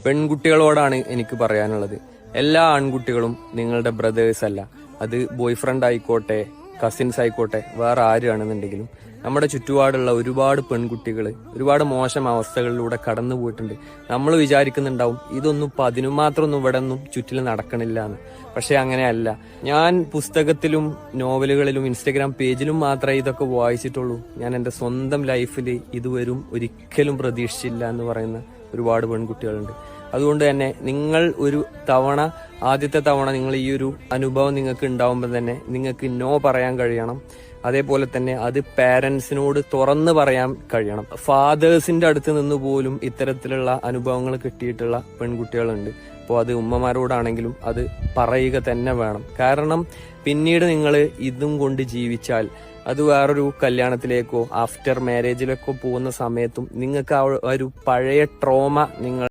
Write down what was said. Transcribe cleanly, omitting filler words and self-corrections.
പെൺകുട്ടികളോടാണ് എനിക്ക് പറയാനുള്ളത്. എല്ലാ ആൺകുട്ടികളും നിങ്ങളുടെ ബ്രദേഴ്സ് അല്ല. അത് ബോയ് ഫ്രണ്ട് ആയിക്കോട്ടെ, കസിൻസ് ആയിക്കോട്ടെ, വേറെ ആരാണെന്നുണ്ടെങ്കിലും നമ്മുടെ ചുറ്റുപാടുള്ള ഒരുപാട് പെൺകുട്ടികൾ ഒരുപാട് മോശം അവസ്ഥകളിലൂടെ കടന്നു പോയിട്ടുണ്ട്. നമ്മൾ വിചാരിക്കുന്നുണ്ടാവും ഇതൊന്നും ഇപ്പൊ അതിനു മാത്രമൊന്നും ഇവിടെ ഒന്നും ചുറ്റിൽ നടക്കണില്ല എന്ന്. പക്ഷെ അങ്ങനെയല്ല. ഞാൻ പുസ്തകത്തിലും നോവലുകളിലും ഇൻസ്റ്റഗ്രാം പേജിലും മാത്രമേ ഇതൊക്കെ വായിച്ചിട്ടുള്ളൂ. ഞാൻ എൻ്റെ സ്വന്തം ലൈഫിൽ ഇതുവരും ഒരിക്കലും പ്രതീക്ഷിച്ചില്ല എന്ന് പറയുന്ന ഒരുപാട് പെൺകുട്ടികളുണ്ട്. അതുകൊണ്ട് തന്നെ നിങ്ങൾ ഒരു തവണ, ആദ്യത്തെ തവണ നിങ്ങൾ ഈ ഒരു അനുഭവം നിങ്ങൾക്ക് ഉണ്ടാവുമ്പോൾ തന്നെ നിങ്ങൾക്ക് നോ പറയാൻ കഴിയണം. അതേപോലെ തന്നെ അത് പാരന്റ്സിനോട് തുറന്ന് പറയാൻ കഴിയണം. ഫാദേഴ്സിന്റെ അടുത്ത് നിന്ന് പോലും ഇത്തരത്തിലുള്ള അനുഭവങ്ങൾ കിട്ടിയിട്ടുള്ള പെൺകുട്ടികളുണ്ട്. അപ്പോൾ അത് ഉമ്മമാരോടാണെങ്കിലും അത് പറയുക തന്നെ വേണം. കാരണം പിന്നീട് നിങ്ങൾ ഇതും കൊണ്ട് ജീവിച്ചാൽ അത് വേറൊരു കല്യാണത്തിലേക്കോ ആഫ്റ്റർ മാരേജിലേക്കോ പോകുന്ന സമയത്തും നിങ്ങൾക്ക് ആ ഒരു പഴയ ട്രോമ നിങ്ങൾ